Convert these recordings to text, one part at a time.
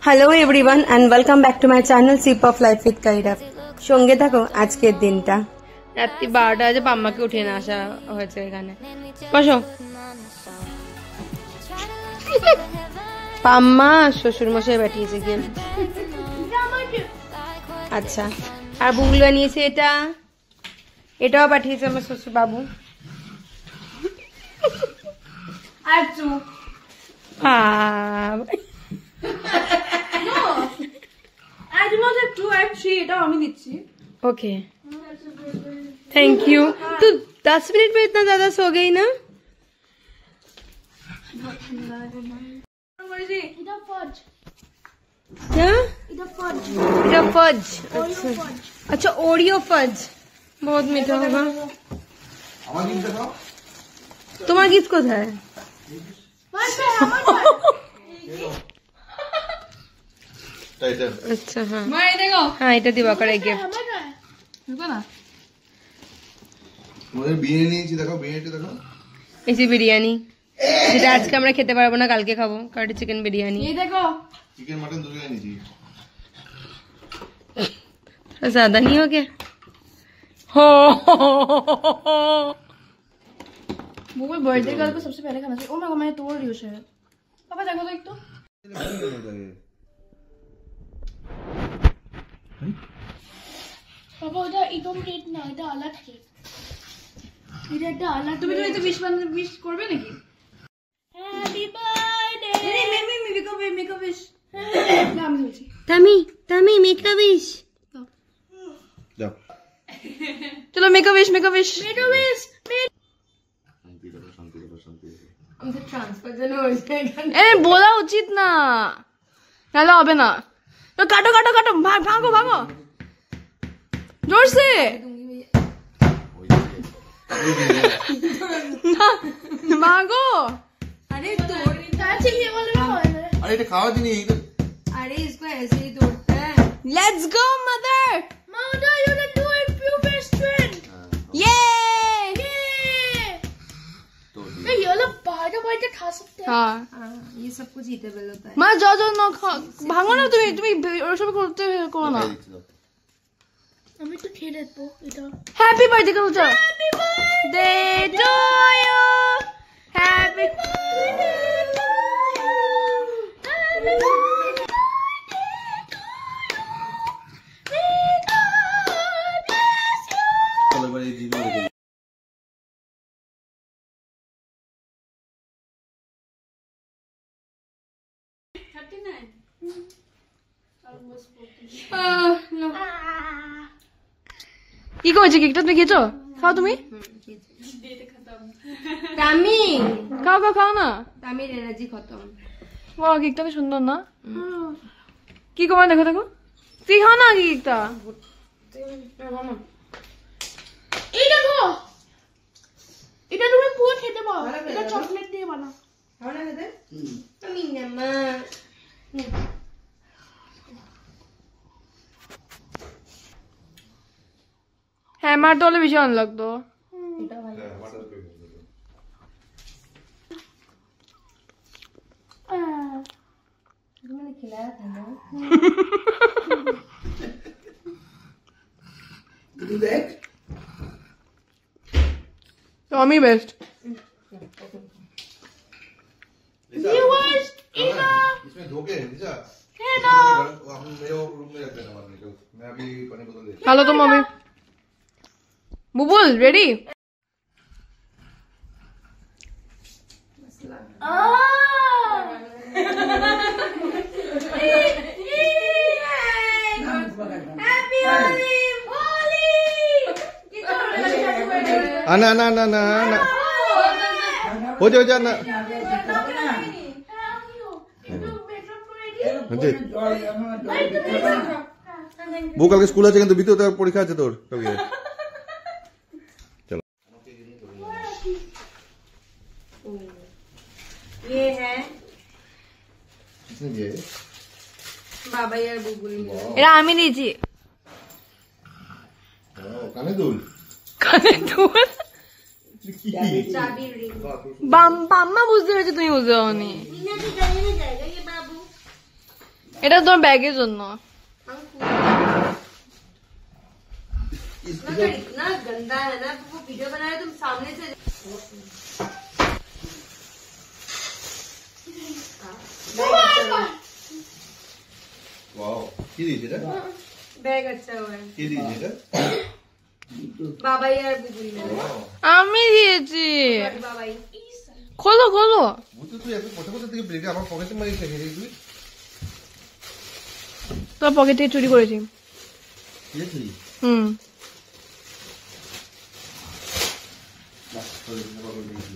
Hello everyone and welcome back to my channel sip of life with Kaira. সঙ্গে থাকো আজকের দিনটা। রাত্রি 12টা বাজে, পাম্মাকে উঠিয়ে নিয়ে আসা হয়েছে এখানে। বসো। পাম্মা শ্বশুর মশাই পাঠিয়েছে গিয়ে। আচ্ছা, আর বুগলু নিয়েছে এটা, এটাও পাঠিয়েছে আমার শ্বশুর বাবু। আর চুপ। Okay thank you. तो 10 मिनट में इतना ज्यादा सो गई ना? क्या? इधर फज। अच्छा ओरियो फज बहुत मीठा होगा। तुम्हारा गीत কোথায়? अच्छा हाँ हाँ এটা দিবা করে গিফট না মোদের বিরিয়ানি নিয়েছি, দেখো বিরিয়ানিটা দেখো। এই যে বিরিয়ানি, যেটা আজকে আমরা খেতে পারবো না, কালকে খাবো। Curry chicken biryani. এই দেখো চিকেন মটন দুটোই নিয়েছি। ज्यादा नहीं हो गया? हो वो बर्थडे गर्ल को सबसे पहले खाना चाहिए। ओ माय गॉड मैंने तोड़ दिया शायद। पापा देखो तो एक तो पापा ওটা ইদম কেক না, এটা আলাদা কেক। এটা একটা আলাদা। তুমি তো এটা উইশ করবে নাকি? Happy birthday. Make a wish. না আমি বলছি টামি টামি মেক আ উইশ। যাও চলো make a wish make a wish. আমাদের ট্রান্সফার জন্য হয়েছে এখানে। এ বলা উচিত না, নাহলে হবে না। তো কাটো কাটো কাটো, ভাগো ভাগো जोर से। भागो। अरे तो अरे এটা খাওয়া জিনিস। अरे इसको ऐसे ही तोड़ता है। Let's go mother you can do it, you best friend। Yay ये वाला बाहर खा सकते हैं। हाँ ये सब कुछ ईटेबल होता है। माँ जाओ ना भागो ना, তুমি ওসব করতে করো না। আমি তো খেয়ে দেখবো এটা। হ্যাপি বার্থডে করো, যাও। Happy birthday to you, happy চলো এবার এই জিনিস দেখো। কি করেছে কেকটা? তুমি খেয়েছো? খাও তুমি। টামি খাও খাও খাও না। টামির এনার্জি খতম। বাহ কেকটা বেশ সুন্দর না? কি কমায় দেখো দেখো। তুই খাও না কেকটা। এই দেখো, এটা তুমি পুরো খেতে পারো। এটা চকলেট দিয়ে বানাও। ভালো লাগে খেতে? টামি না মা। হ্যাঁ মারতে হলে বেশি ভালো লাগতো। তো আমি বেস্ট। इसमें धोखे हैं निशा। हम मेरे रूम में रख देना, मैं अभी पानी बोतल दे। हेलो तो मम्मी बुबुल रेडी? आना ना ना ना ना हो जाओ जा ना। वो कल के स्कूल আছে কিন্তু ভিতরে পরীক্ষা আছে তোর। चलो ये है किसने दिया ये? बाबा यार बुबुल। এটা আমি দিয়েছি। কানে দুল। কানে দুল चाबी रिंग। বাম্মা বুঝতে পেরেছে, তুমি বুঝতে পারোনি। এটা তোমার ব্যাগের জন্য। इतना गंदा है ना, वो वीडियो बना रहे तुम सामने से। वाओ, কি দিয়েছে এটা? बैग अच्छा हुआ है। কি দিয়েছে এটা? बाबाई और बुबुई ने। আমি দিয়েছি। बाबाई। খোলো খোলো। বুঝতে তুই এত কোথা থেকে ব্রেকে আমার পকেটে মারিস রেখে তুই? তোর পকেট থেকে চুরি করেছি। দিয়েছি? হুম। বাস করে নেবা করে দিয়েছি।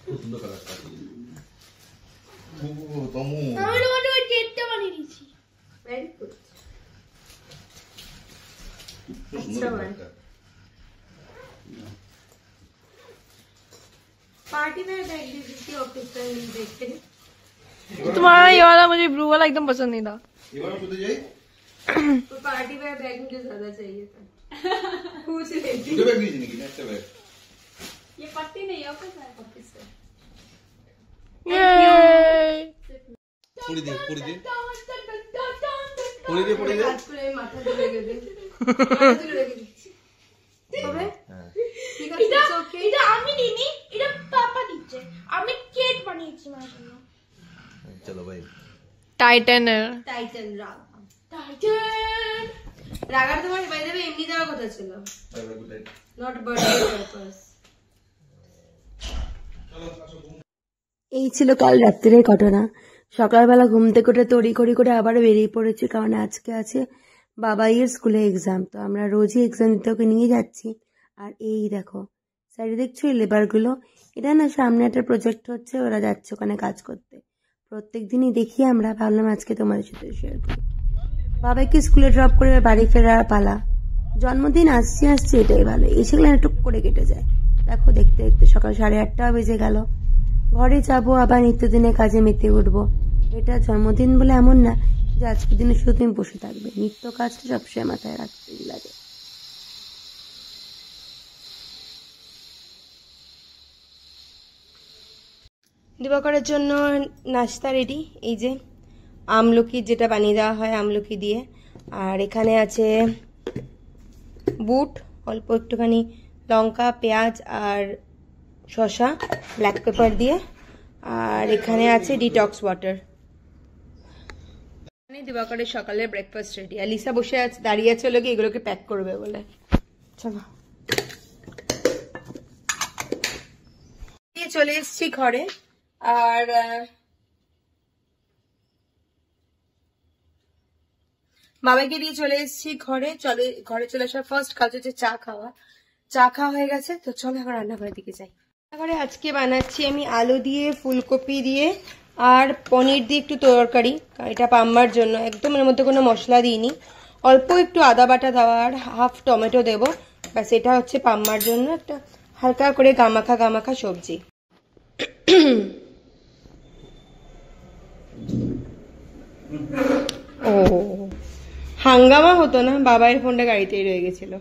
খুব সুন্দর কালারটা। ও তমু। আমি তোমাকে ওই কেকটা বানিয়ে দিয়েছি। Very good. খুব সুন্দর কালারটা। पार्टी में बैग दी थी ऑफिस में देखते हैं। तुम्हारा ये वाला मुझे ब्लू वाला एकदम पसंद नहीं था। এবার কোথায় যাই? तो पार्टी में बैग मुझे ज्यादा चाहिए था। पूछ लेती। দুটো ব্যাগ দিয়েছি নাকি? না একটা ব্যাগ? ये पट्टी नहीं ऑफिस है, ऑफिस से। Yay! পড়ে দে, পড়ে দে। পড়ে দে, পড়ে দে। आज को ये माथा धुले गए। माथा धुले गए। হবে? হ্যাঁ। ঠিক আছে, it's okay। এটা আমি দিইনি, এটা পাপা দিচ্ছে। আমি কেক বানিয়েছি মার জন্য। চলো ভাই। টাইটানের। টাইটান রাগ। টাইটান। রাগার তোমার বাই দ্য ওয়ে এমনি দেওয়ার কথা ছিল। Good night. Not birthday purpose. এই ছিল কাল রাত্রির ঘটনা। সকালবেলা ঘুম থেকে উঠে তড়িঘড়ি করে আবার বেরিয়ে পড়েছি, কারণ আজকে আছে বাবাইয়ের স্কুলে এক্সাম। তো আমরা রোজই এক্সাম দিতে ওকে নিয়ে যাচ্ছি। আর এই দেখো সাইডে দেখছো এই লেবারগুলো, এটা না সামনে একটা প্রজেক্ট হচ্ছে, ওরা যাচ্ছে ওখানে কাজ করতে। প্রত্যেক দিনই দেখি আমরা, ভাবলাম আজকে তোমাদের সাথে শেয়ার করি। বাবাইকে স্কুলে ড্রপ করে বাড়ি ফেরার পালা। জন্মদিন আসছে এটাই ভালো, এসে গেলে টুক করে কেটে যায়। দেখো দেখতে দেখতে সকাল 8:30 বেজে গেল। ঘরে যাবো, আবার নিত্যদিনের কাজে মেতে উঠবো। এটা জন্মদিন বলে এমন না যে আজকের দিনে শুধু তুমি বসে থাকবে, নিত্য কাজটা সবসময় মাথায় রাখতেই লাগে। দিবাকরের জন্য নাস্তা রেডি, এই যে আমলকি যেটা বানিয়ে দেওয়া হয় আমলকি দিয়ে, আর এখানে আছে বুট, অল্প একটুখানি লঙ্কা, পেঁয়াজ আর শসা ব্ল্যাক পেপার দিয়ে, আর এখানে আছে ডিটক্স ওয়াটার। দিবাকরের সকালের ব্রেকফাস্ট রেডি, আর লিসা বসে আছে, দাঁড়িয়ে আছে লোকে এগুলোকে প্যাক করবে বলে। চলো চলে এসছি ঘরে। আর বাবাকে দিয়ে চলে এসেছি ঘরে। ঘরে চলে আসার ফার্স্ট কাজ হচ্ছে চা খাওয়া। চা খাওয়া হয়ে গেছে, তো চলো এখন রান্নাঘরের দিকে যাই। রান্নাঘরে আজকে বানাচ্ছি আমি আলু দিয়ে, ফুলকপি দিয়ে আর পনির দিয়ে একটু তরকারি। এটা পাম্মার জন্য, একদম এর মধ্যে কোনো মশলা দিইনি, অল্প একটু আদা বাটা দেওয়া আর হাফ টমেটো দেবো, ব্যাস। এটা হচ্ছে পাম্মার জন্য একটা হালকা করে গামাখা গামাখা সবজি। ও হাঙ্গামা হতো না, বাবার ফোনটা গাড়িতেই রয়ে গেছিল।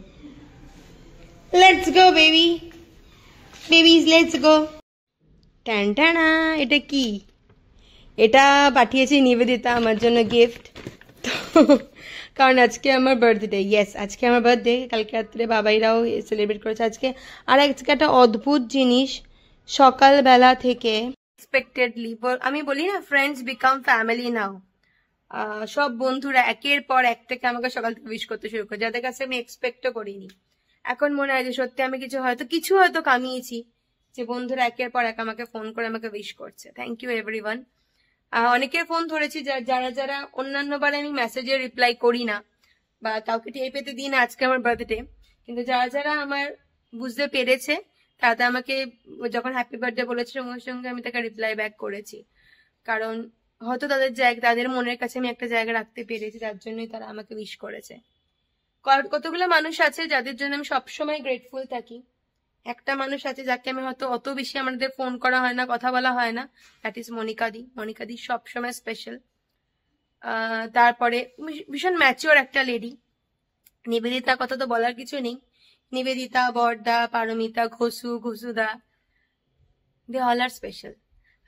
Let's go baby, babies let's go. টানটানা, এটা কি? এটা পাঠিয়েছি নিবেদিতা আমার জন্য গিফট, কারণ আজকে আমার বার্থডে। ইয়েস, আজকে আমার বার্থডে। কালকে রাত্রে বাবাইরাও সেলিব্রেট করেছে আজকে। আর আজকে একটা অদ্ভুত জিনিস, সকালবেলা থেকে এক্সপেক্টেডলি, আমি বলি না ফ্রেন্ডস বিকাম ফ্যামিলি নাও, সব বন্ধুরা একের পর এক থেকে আমাকে সকাল থেকে উইশ করতে শুরু করে, যাদের কাছে আমি এক্সপেক্টও করিনি। এখন মনে হয় যে সত্যি আমি কিছু হয়তো কামিয়েছি, যে বন্ধুরা একের পর এক আমাকে ফোন করে আমাকে উইশ করছে। Thank you everyone. অনেকের ফোন ধরেছি যারা অন্যান্য বারে আমি মেসেজে রিপ্লাই করি না বা কাউকে টের পেতে দিই না আজকে আমার বার্থডে, কিন্তু যারা আমার বুঝতে পেরেছে তাতে আমাকে যখন হ্যাপি বার্থডে বলেছে সঙ্গে সঙ্গে আমি তাকে রিপ্লাই ব্যাক করেছি, কারণ হয়তো তাদের মনের কাছে আমি একটা জায়গা রাখতে পেরেছি, যার জন্যই তারা আমাকে উইশ করেছে। কতগুলো মানুষ আছে যাদের জন্য আমি সবসময় গ্রেটফুল থাকি। একটা মানুষ আছে যাকে আমি হয়তো অত বেশি আমাদের ফোন করা হয় না, কথা বলা হয় না, দ্যাট ইজ মনিকাদি। মনিকাদি সবসময় স্পেশাল। তারপরে ভীষণ ম্যাচিওর একটা লেডি। নিবেদিতার কথা তো বলার কিছু নেই। নিবেদিতা, বরদা, পারমিতা, ঘসুদা, দে অল আর স্পেশাল।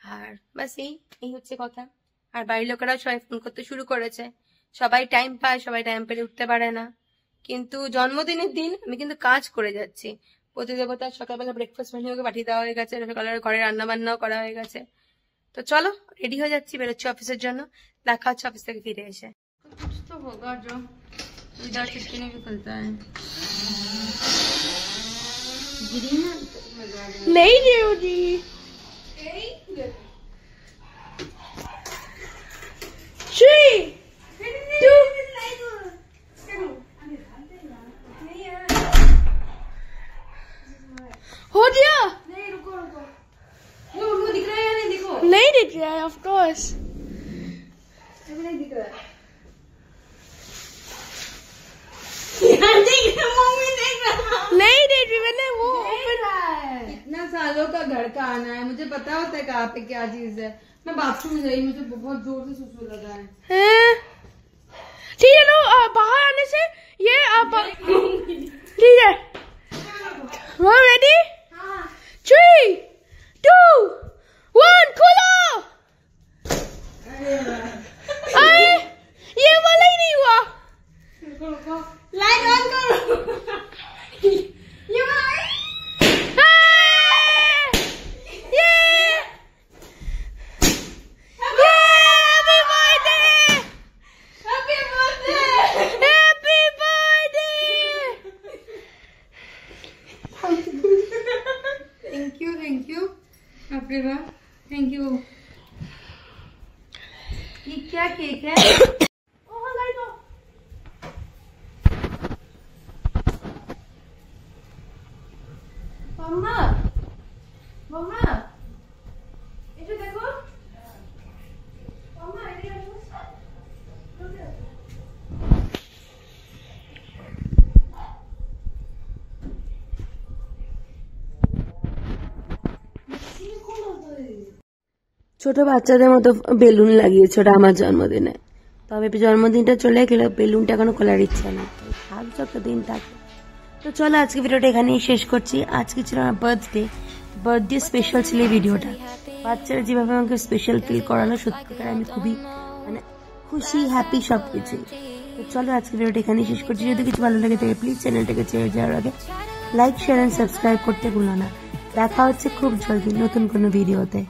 আর বাস এই হচ্ছে কথা। আর বাড়ির লোকেরাও সবাই ফোন করতে শুরু করেছে, সবাই টাইম পায়, সবাই টাইম পেলে উঠতে পারে না। কিন্তু জন্মদিনের দিন আমি কিন্তু কাজ করে যাচ্ছি। প্রতিদেবতার সকালবেলা ব্রেকফাস্ট মেনুকে পাঠিয়ে দেওয়া হয়ে গেছে, সকালের ঘরে রান্না বান্নাও করা হয়ে গেছে। তো চলো রেডি হয়ে যাচ্ছি, বেরোচ্ছি অফিসের জন্য। দেখা হচ্ছে অফিস থেকে ফিরে এসে। कुछ तो होगा जो विदाउट छुट्टी नहीं भी खुलता है। गिरी ना नहीं जी 3 2 हो गया। नहीं रुको रुको, वो दिख रहा है या नहीं? देखो नहीं दिख रहा है, ऑफ कोर्स अभी नहीं दिख रहा है। नहीं देख रही मैंने, वो ओपन इतना सालों का घर का आना है, मुझे पता होता है कहाँ पे क्या चीज है। मैं बाथरूम में गई, मुझे बहुत जोर से सुसु लगा है। ठीक है, लो बाहर आने से ये आप ठीक है। रेडी 3 2 1 खोलो। अरे ये वाला ही नहीं हुआ। लाइट ऑन करो। ये थैंक यू अप्रिवा, थैंक यू। ये क्या केक है? मम्मा मम्मा इसे देखो, मम्मा इधर देखो। ছোট বাচ্চাদের মতো বেলুন লাগিয়েছে, ওটা আমার জন্মদিনে। তবে জন্মদিনটা চলে গেল, বেলুনটা এখনো খোলার ইচ্ছা নেই। থাক যত দিন থাকে। তো চলো আজকে ভিডিওটা এখানেই শেষ করছি। আজকে ছিল আমার বার্থডে স্পেশাল ছিল এই ভিডিওটা। বাচ্চারা যেভাবে আমাকে স্পেশাল ফিল করালো, সত্যিকার আমি খুবই মানে খুশি, হ্যাপি সবকিছু। তো চলো আজকে ভিডিওটা এখানেই শেষ করছি। যদি কিছু ভালো লাগে থাকে প্লিজ চ্যানেলটাকে ছেড়ে যাওয়ার আগে লাইক শেয়ার এন্ড সাবস্ক্রাইব করতে ভুলো না। দেখা হচ্ছে খুব জলদি নতুন কোনো ভিডিওতে।